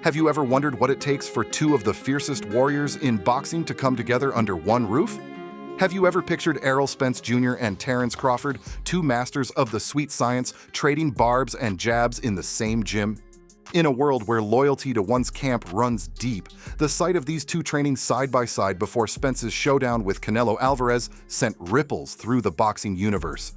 Have you ever wondered what it takes for two of the fiercest warriors in boxing to come together under one roof? Have you ever pictured Errol Spence Jr. and Terence Crawford, two masters of the sweet science, trading barbs and jabs in the same gym? In a world where loyalty to one's camp runs deep, the sight of these two training side by side before Spence's showdown with Canelo Alvarez sent ripples through the boxing universe.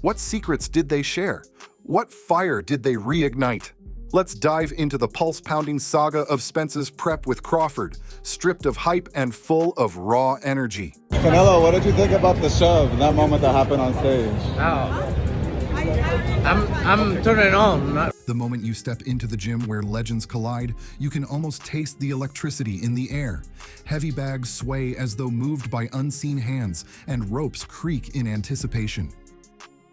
What secrets did they share? What fire did they reignite? Let's dive into the pulse-pounding saga of Spence's prep with Crawford, stripped of hype and full of raw energy. Canelo, what did you think about the shove, that moment that happened on stage? Oh, I'm turning on. The moment you step into the gym where legends collide, you can almost taste the electricity in the air. Heavy bags sway as though moved by unseen hands, and ropes creak in anticipation.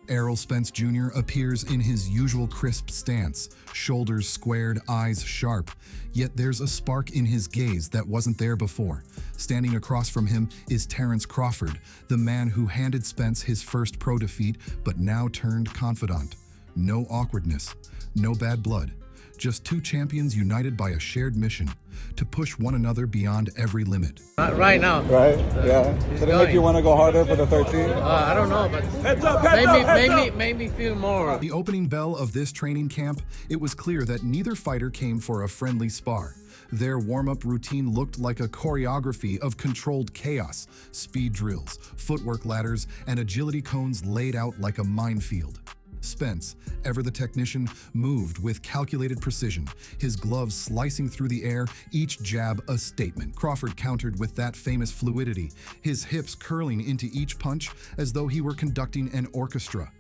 Errol Spence Jr. appears in his usual crisp stance, shoulders squared, eyes sharp. Yet there's a spark in his gaze that wasn't there before. Standing across from him is Terence Crawford, the man who handed Spence his first pro defeat, but now turned confidant. No awkwardness, no bad blood. Just two champions united by a shared mission to push one another beyond every limit. Not right now. Right? Yeah. Did it make you want to go harder for the 13? I don't know, but made me feel more. The opening bell of this training camp, it was clear that neither fighter came for a friendly spar. Their warm-up routine looked like a choreography of controlled chaos, speed drills, footwork ladders, and agility cones laid out like a minefield. Spence, ever the technician, moved with calculated precision, his gloves slicing through the air, each jab a statement. Crawford countered with that famous fluidity, his hips curling into each punch as though he were conducting an orchestra.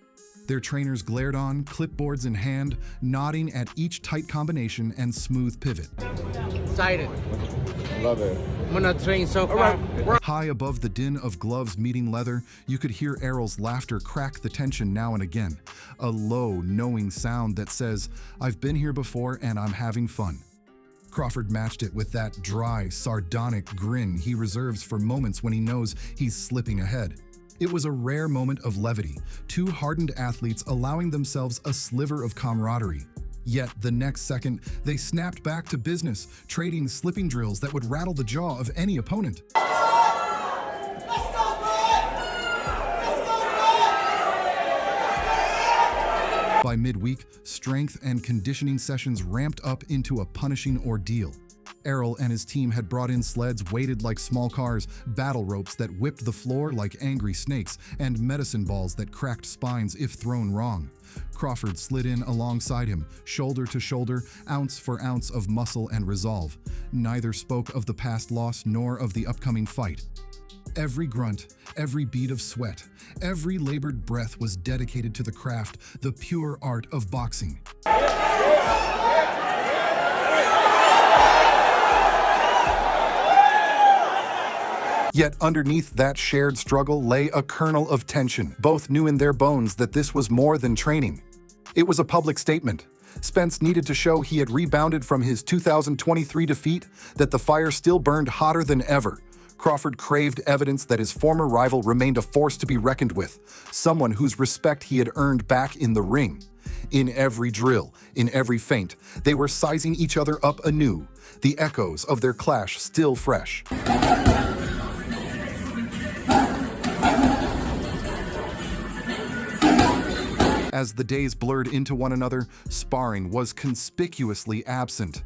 Their trainers glared on, clipboards in hand, nodding at each tight combination and smooth pivot. Excited. Love it. I'm gonna train so far. High above the din of gloves meeting leather, you could hear Errol's laughter crack the tension now and again. A low, knowing sound that says, "I've been here before and I'm having fun." Crawford matched it with that dry, sardonic grin he reserves for moments when he knows he's slipping ahead. It was a rare moment of levity, two hardened athletes allowing themselves a sliver of camaraderie. Yet the next second, they snapped back to business, trading slipping drills that would rattle the jaw of any opponent. By midweek, strength and conditioning sessions ramped up into a punishing ordeal. Errol and his team had brought in sleds weighted like small cars, battle ropes that whipped the floor like angry snakes, and medicine balls that cracked spines if thrown wrong. Crawford slid in alongside him, shoulder to shoulder, ounce for ounce of muscle and resolve. Neither spoke of the past loss nor of the upcoming fight. Every grunt, every bead of sweat, every labored breath was dedicated to the craft, the pure art of boxing. Yet underneath that shared struggle lay a kernel of tension. Both knew in their bones that this was more than training. It was a public statement. Spence needed to show he had rebounded from his 2023 defeat, that the fire still burned hotter than ever. Crawford craved evidence that his former rival remained a force to be reckoned with, someone whose respect he had earned back in the ring. In every drill, in every feint, they were sizing each other up anew, the echoes of their clash still fresh. As the days blurred into one another, sparring was conspicuously absent.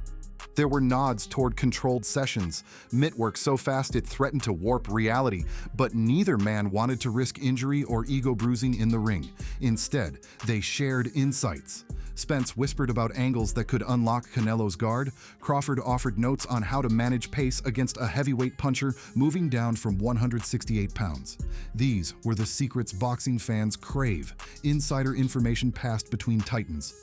There were nods toward controlled sessions, mittwork so fast it threatened to warp reality, but neither man wanted to risk injury or ego bruising in the ring. Instead, they shared insights. Spence whispered about angles that could unlock Canelo's guard. Crawford offered notes on how to manage pace against a heavyweight puncher moving down from 168 pounds. These were the secrets boxing fans crave, insider information passed between titans.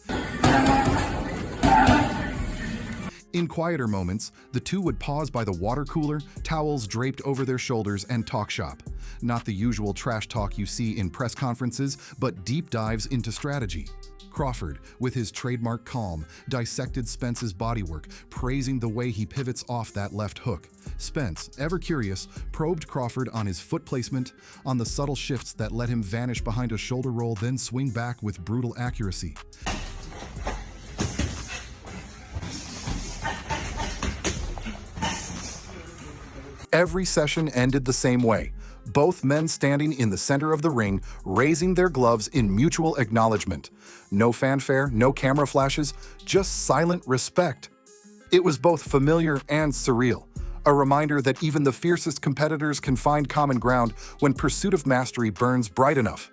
In quieter moments, the two would pause by the water cooler, towels draped over their shoulders, and talk shop. Not the usual trash talk you see in press conferences, but deep dives into strategy. Crawford, with his trademark calm, dissected Spence's bodywork, praising the way he pivots off that left hook. Spence, ever curious, probed Crawford on his foot placement, on the subtle shifts that let him vanish behind a shoulder roll, then swing back with brutal accuracy. Every session ended the same way, both men standing in the center of the ring, raising their gloves in mutual acknowledgement. No fanfare, no camera flashes, just silent respect. It was both familiar and surreal, a reminder that even the fiercest competitors can find common ground when pursuit of mastery burns bright enough.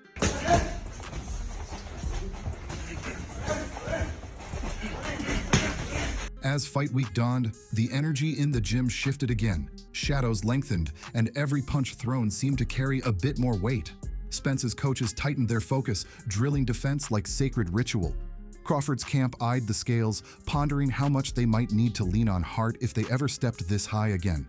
As fight week dawned, the energy in the gym shifted again. Shadows lengthened, and every punch thrown seemed to carry a bit more weight. Spence's coaches tightened their focus, drilling defense like sacred ritual. Crawford's camp eyed the scales, pondering how much they might need to lean on heart if they ever stepped this high again.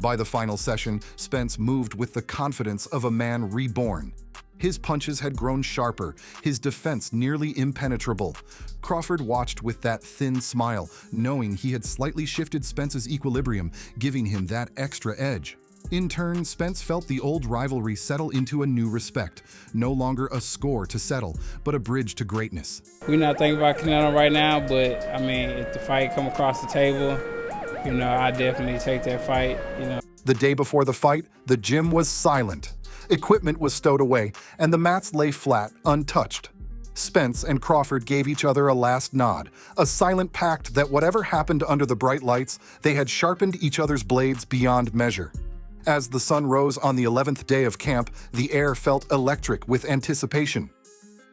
By the final session, Spence moved with the confidence of a man reborn. His punches had grown sharper, his defense nearly impenetrable. Crawford watched with that thin smile, knowing he had slightly shifted Spence's equilibrium, giving him that extra edge. In turn, Spence felt the old rivalry settle into a new respect, no longer a score to settle, but a bridge to greatness. We're not thinking about Canelo right now, but I mean, if the fight come across the table, I definitely take that fight, The day before the fight, the gym was silent. Equipment was stowed away, and the mats lay flat, untouched. Spence and Crawford gave each other a last nod, a silent pact that whatever happened under the bright lights, they had sharpened each other's blades beyond measure. As the sun rose on the 11th day of camp, the air felt electric with anticipation.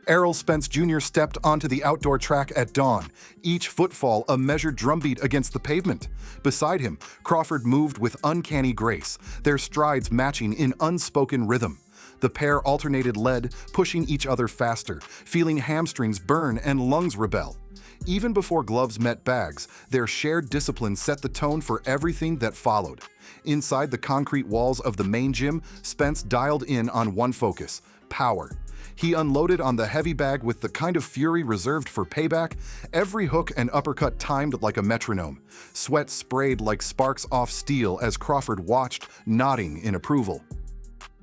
Errol Spence Jr. stepped onto the outdoor track at dawn, each footfall a measured drumbeat against the pavement. Beside him, Crawford moved with uncanny grace, their strides matching in unspoken rhythm. The pair alternated lead, pushing each other faster, feeling hamstrings burn and lungs rebel. Even before gloves met bags, their shared discipline set the tone for everything that followed. Inside the concrete walls of the main gym, Spence dialed in on one focus: power. He unloaded on the heavy bag with the kind of fury reserved for payback, every hook and uppercut timed like a metronome. Sweat sprayed like sparks off steel as Crawford watched, nodding in approval.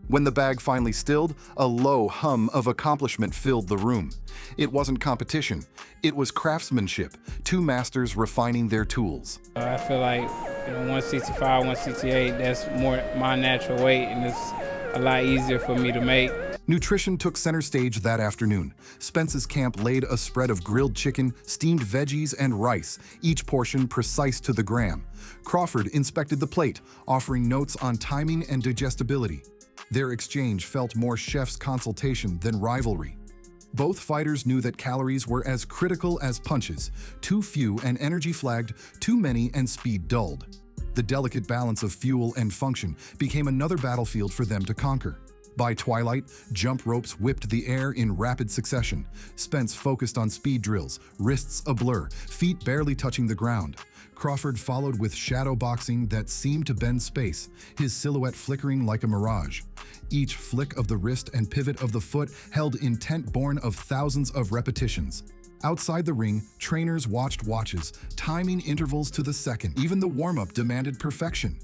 When the bag finally stilled, a low hum of accomplishment filled the room. It wasn't competition, it was craftsmanship, two masters refining their tools. I feel like 165, 168, that's more my natural weight, and it's a lot easier for me to make. Nutrition took center stage that afternoon. Spence's camp laid a spread of grilled chicken, steamed veggies, and rice, each portion precise to the gram. Crawford inspected the plate, offering notes on timing and digestibility. Their exchange felt more chef's consultation than rivalry. Both fighters knew that calories were as critical as punches: too few and energy flagged, too many and speed dulled. The delicate balance of fuel and function became another battlefield for them to conquer. By twilight, jump ropes whipped the air in rapid succession. Spence focused on speed drills, wrists a blur, feet barely touching the ground. Crawford followed with shadow boxing that seemed to bend space, his silhouette flickering like a mirage. Each flick of the wrist and pivot of the foot held intent born of thousands of repetitions. Outside the ring, trainers watched watches, timing intervals to the second. Even the warm-up demanded perfection.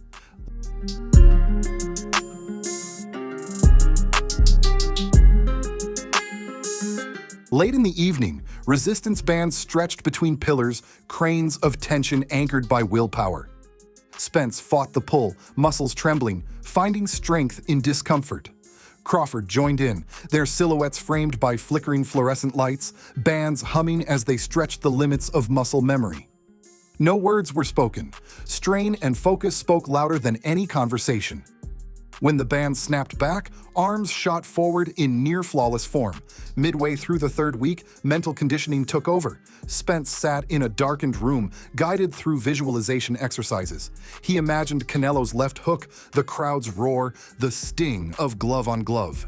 Late in the evening, resistance bands stretched between pillars, cranes of tension anchored by willpower. Spence fought the pull, muscles trembling, finding strength in discomfort. Crawford joined in, their silhouettes framed by flickering fluorescent lights, bands humming as they stretched the limits of muscle memory. No words were spoken. Strain and focus spoke louder than any conversation. When the band snapped back, arms shot forward in near-flawless form. Midway through the third week, mental conditioning took over. Spence sat in a darkened room, guided through visualization exercises. He imagined Canelo's left hook, the crowd's roar, the sting of glove on glove.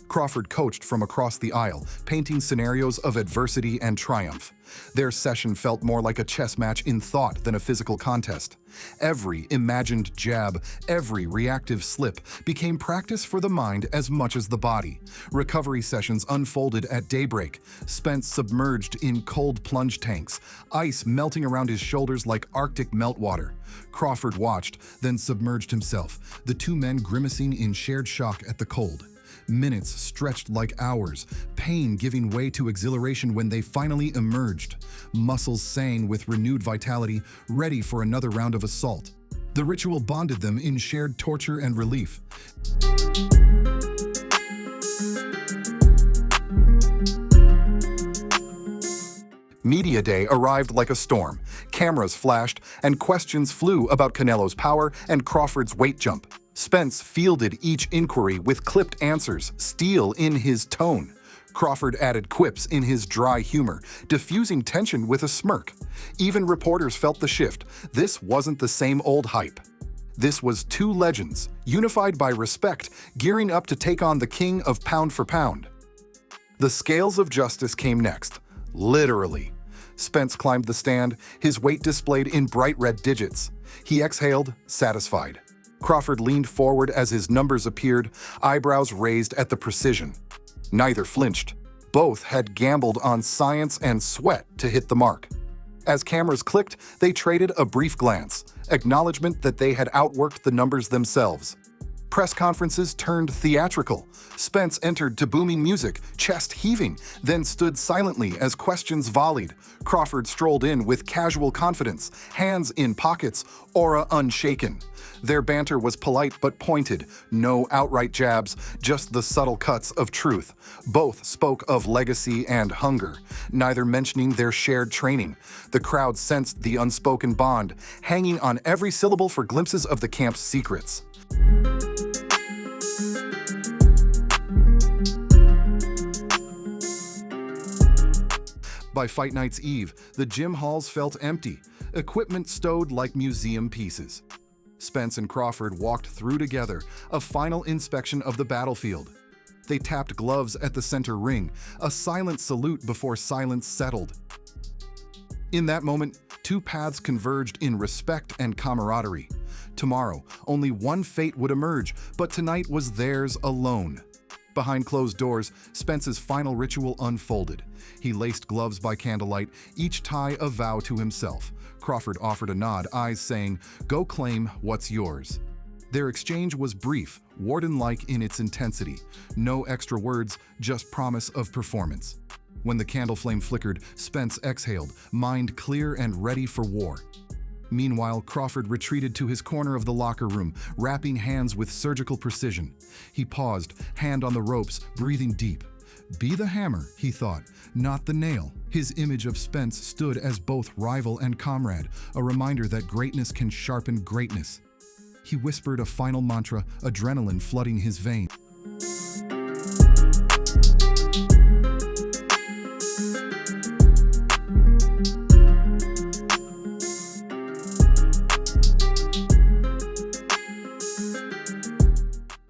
Crawford coached from across the aisle, painting scenarios of adversity and triumph. Their session felt more like a chess match in thought than a physical contest. Every imagined jab, every reactive slip became practice for the mind as much as the body. Recovery sessions unfolded at daybreak, Spence submerged in cold plunge tanks, ice melting around his shoulders like Arctic meltwater. Crawford watched, then submerged himself, the two men grimacing in shared shock at the cold. Minutes stretched like hours, pain giving way to exhilaration when they finally emerged. Muscles sang with renewed vitality, ready for another round of assault. The ritual bonded them in shared torture and relief. Media day arrived like a storm. Cameras flashed, and questions flew about Canelo's power and Crawford's weight jump. Spence fielded each inquiry with clipped answers, steel in his tone. Crawford added quips in his dry humor, diffusing tension with a smirk. Even reporters felt the shift. This wasn't the same old hype. This was two legends, unified by respect, gearing up to take on the king of pound for pound. The scales of justice came next. Literally. Spence climbed the stand, his weight displayed in bright red digits. He exhaled, satisfied. Crawford leaned forward as his numbers appeared, eyebrows raised at the precision. Neither flinched. Both had gambled on science and sweat to hit the mark. As cameras clicked, they traded a brief glance, acknowledgement that they had outworked the numbers themselves. Press conferences turned theatrical. Spence entered to booming music, chest heaving, then stood silently as questions volleyed. Crawford strolled in with casual confidence, hands in pockets, aura unshaken. Their banter was polite but pointed, no outright jabs, just the subtle cuts of truth. Both spoke of legacy and hunger, neither mentioning their shared training. The crowd sensed the unspoken bond, hanging on every syllable for glimpses of the camp's secrets. By fight night's eve, the gym halls felt empty, equipment stowed like museum pieces. Spence and Crawford walked through together, a final inspection of the battlefield. They tapped gloves at the center ring, a silent salute before silence settled. In that moment, two paths converged in respect and camaraderie. Tomorrow, only one fate would emerge, but tonight was theirs alone. Behind closed doors, Spence's final ritual unfolded. He laced gloves by candlelight, each tie a vow to himself. Crawford offered a nod, eyes saying, "Go claim what's yours." Their exchange was brief, warden-like in its intensity. No extra words, just promise of performance. When the candle flame flickered, Spence exhaled, mind clear and ready for war. Meanwhile, Crawford retreated to his corner of the locker room, wrapping hands with surgical precision. He paused, hand on the ropes, breathing deep. Be the hammer, he thought, not the nail. His image of Spence stood as both rival and comrade, a reminder that greatness can sharpen greatness. He whispered a final mantra, adrenaline flooding his veins.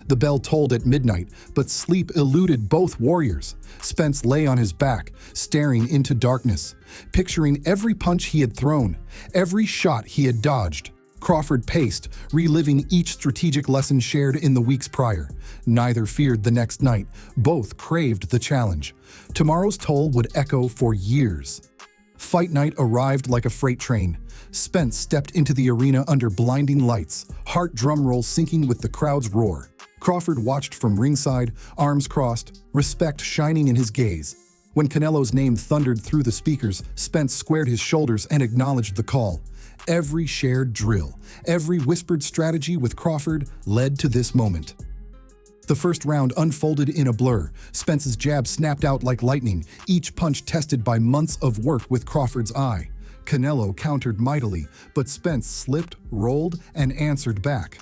The bell tolled at midnight, but sleep eluded both warriors. Spence lay on his back, staring into darkness, picturing every punch he had thrown, every shot he had dodged. Crawford paced, reliving each strategic lesson shared in the weeks prior. Neither feared the next night. Both craved the challenge. Tomorrow's toll would echo for years. Fight night arrived like a freight train. Spence stepped into the arena under blinding lights, heart drum roll syncing with the crowd's roar. Crawford watched from ringside, arms crossed, respect shining in his gaze. When Canelo's name thundered through the speakers, Spence squared his shoulders and acknowledged the call. Every shared drill, every whispered strategy with Crawford led to this moment. The first round unfolded in a blur. Spence's jab snapped out like lightning, each punch tested by months of work with Crawford's eye. Canelo countered mightily, but Spence slipped, rolled, and answered back.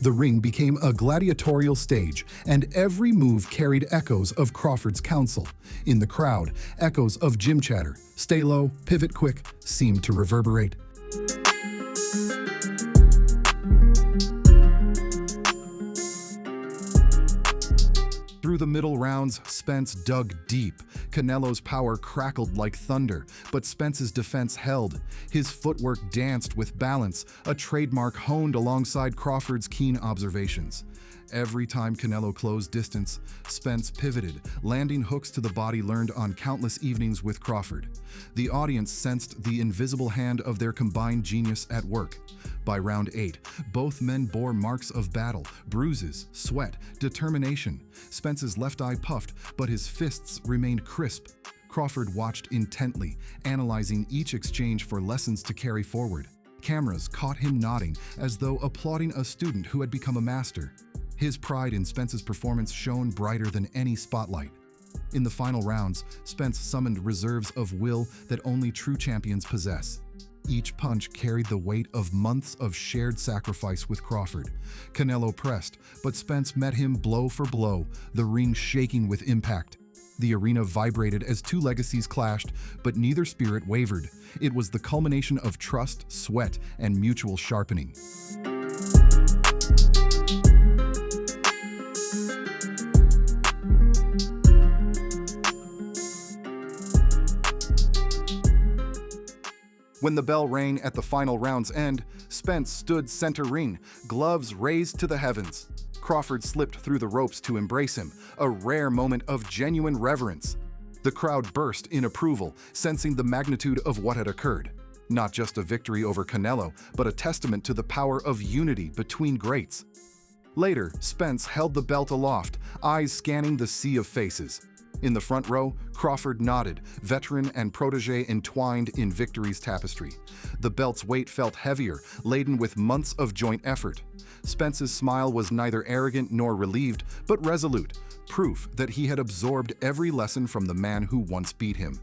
The ring became a gladiatorial stage, and every move carried echoes of Crawford's counsel. In the crowd, echoes of gym chatter, stay low, pivot quick, seemed to reverberate. Through the middle rounds, Spence dug deep. Canelo's power crackled like thunder, but Spence's defense held. His footwork danced with balance, a trademark honed alongside Crawford's keen observations. Every time Canelo closed distance, Spence pivoted, landing hooks to the body learned on countless evenings with Crawford. The audience sensed the invisible hand of their combined genius at work. By round 8, both men bore marks of battle, bruises, sweat, determination. Spence's left eye puffed, but his fists remained crisp. Crawford watched intently, analyzing each exchange for lessons to carry forward. Cameras caught him nodding, as though applauding a student who had become a master. His pride in Spence's performance shone brighter than any spotlight. In the final rounds, Spence summoned reserves of will that only true champions possess. Each punch carried the weight of months of shared sacrifice with Crawford. Canelo pressed, but Spence met him blow for blow, the ring shaking with impact. The arena vibrated as two legacies clashed, but neither spirit wavered. It was the culmination of trust, sweat, and mutual sharpening. When the bell rang at the final round's end, Spence stood center ring, gloves raised to the heavens. Crawford slipped through the ropes to embrace him, a rare moment of genuine reverence. The crowd burst in approval, sensing the magnitude of what had occurred. Not just a victory over Canelo, but a testament to the power of unity between greats. Later, Spence held the belt aloft, eyes scanning the sea of faces. In the front row, Crawford nodded, veteran and protege entwined in victory's tapestry. The belt's weight felt heavier, laden with months of joint effort. Spence's smile was neither arrogant nor relieved, but resolute, proof that he had absorbed every lesson from the man who once beat him.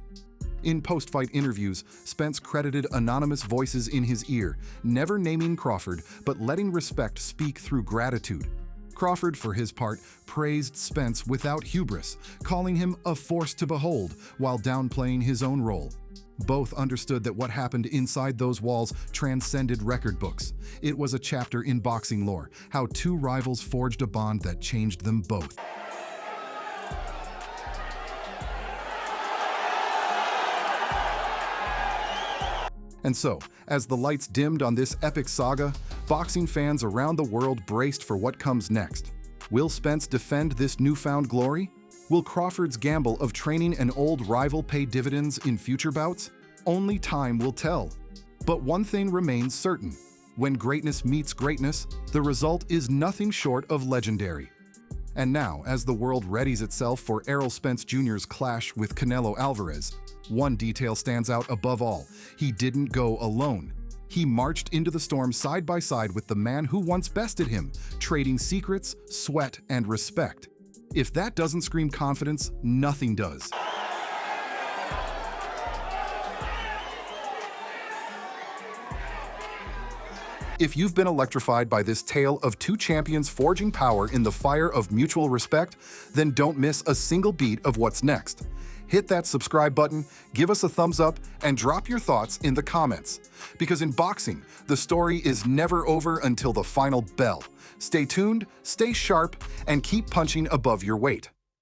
In post-fight interviews, Spence credited anonymous voices in his ear, never naming Crawford, but letting respect speak through gratitude. Crawford, for his part, praised Spence without hubris, calling him a force to behold while downplaying his own role. Both understood that what happened inside those walls transcended record books. It was a chapter in boxing lore, how two rivals forged a bond that changed them both. And so, as the lights dimmed on this epic saga, boxing fans around the world braced for what comes next. Will Spence defend this newfound glory? Will Crawford's gamble of training an old rival pay dividends in future bouts? Only time will tell. But one thing remains certain. When greatness meets greatness, the result is nothing short of legendary. And now, as the world readies itself for Errol Spence Jr.'s clash with Canelo Alvarez, one detail stands out above all. He didn't go alone. He marched into the storm side by side with the man who once bested him, trading secrets, sweat, and respect. If that doesn't scream confidence, nothing does. If you've been electrified by this tale of two champions forging power in the fire of mutual respect, then don't miss a single beat of what's next. Hit that subscribe button, give us a thumbs up, and drop your thoughts in the comments. Because in boxing, the story is never over until the final bell. Stay tuned, stay sharp, and keep punching above your weight.